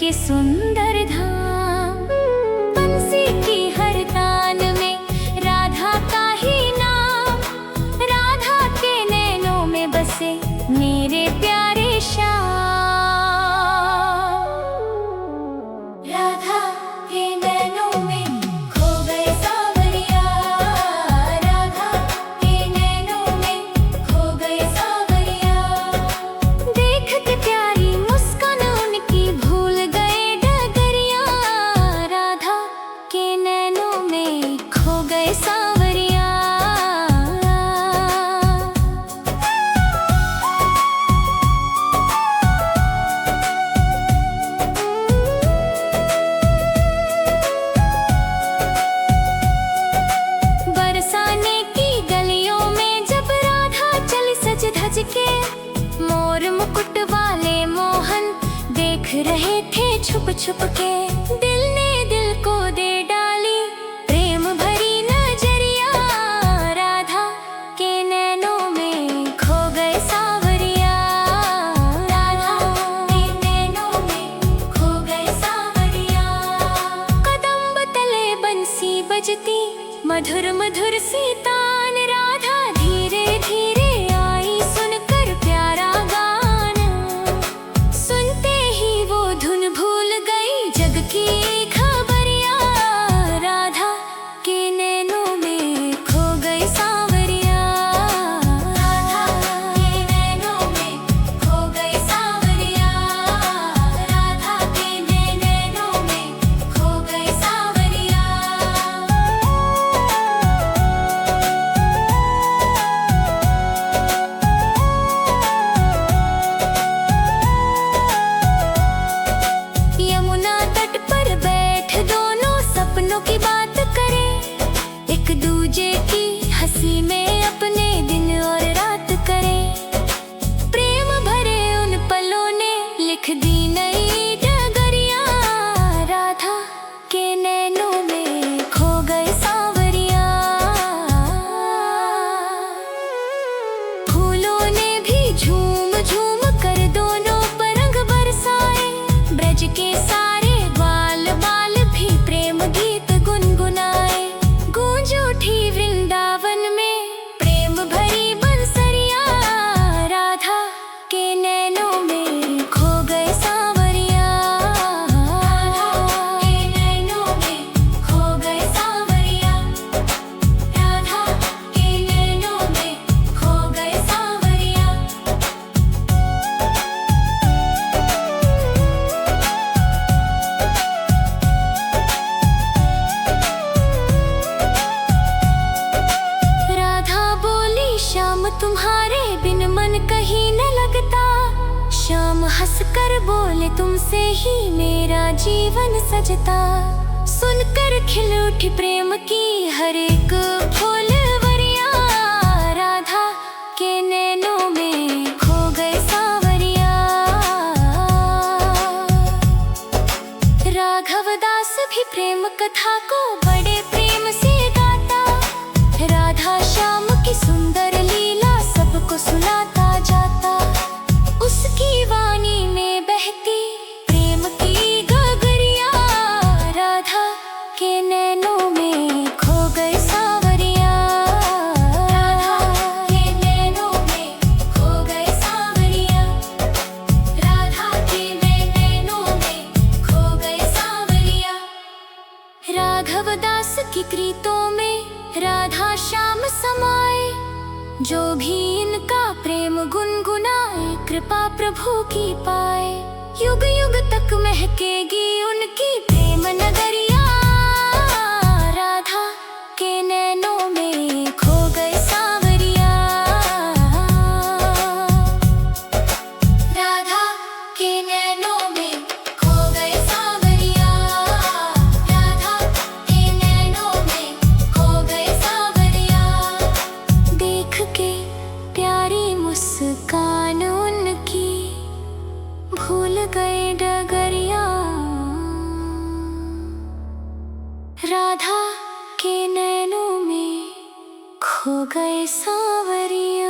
के सुंदर धाम। बंसी की हर तान में राधा का ही नाम, राधा के नैनों में बसे मेरे प्यारे श्याम। राधा के नैनों में खो गए सावरिया, राधा के नैनों में खो गए सावरिया। देख के प्यारी मुस्कान उनकी भूल गए डगरिया, राधा के नैनों में खो गए सावरिया। बरसाने की गलियों में जब राधा चली सज धज के, मोर मुकुट वाले मोहन देख रहे थे छुप छुप के। दिल ने दिल को दे डाली प्रेम भरी नजरिया, राधा के नैनों में खो गए सावरिया, राधा के नैनों में खो गए सावरिया। कदम तले बंसी बजती मधुर मधुर सी तान, राधा धीरे धीरे आई सुनकर प्यारा गाना। सुनते ही वो धुन भूल गई जग की खबरिया, राधा के नैनों में खो गई सावरिया, राधा के नैनों में खो गई सावरिया, राधा के नैनों में खो गई सावरिया। यमुना तट पर बैठ दोनों सपनों की बात करें, एक दूजे की हंसी में अपने दिन और रात करें। प्रेम भरे उन पलों ने लिख दी नई डगरिया, राधा के नैनों में खो गए सावरिया। फूलों ने भी झूम झूम कर दोनों पर रंग बरसाए, ब्रज के सारे बाल बाल भी प्रेम गीत गुनगुनाए। गूंज उठी वृंदावन में प्रेम भरी बंसरिया, राधा के नैनों में खो गए सावरिया, राधा के नैनों में खो गए सावरिया, राधा के नैनों में खो गए सावरिया। राधा बोली श्याम तुम्हारे बिन मन कहीं न लगता, श्याम हंस कर बोले तुमसे ही मेरा जीवन सजता। सुनकर खिल उठी प्रेम की हर एक फूलवरिया, राधा के नैनों में खो गए सावरिया। राघव दास भी प्रेम कथा को बड़े प्रेम से गाता, राधा श्याम की सुंदर लीला सबको सुनाता जाता। उसकी वाणी में बहती प्रेम की गगरिया, राधा के नैनों में खो गए सावरिया, राधा के नैनों में खो गए सावरिया, राधा के नैनों में खो गए सावरिया। राघव दास की कृतों में राधा श्याम समाए, जो भी इनका प्रेम गुनगुनाए कृपा प्रभु की पाए। युग युग तक महकेगी उनकी प्रेम नगरिया, राधा के नैनों में खो गए सावरिया, राधा के नैनों में खो गए सावरिया, राधा के नैनों में खो गए सावरिया। देख के प्यारी मुस्कान उनकी भूल गए डगरिया, राधा के नैनों में खो गए सावरिया।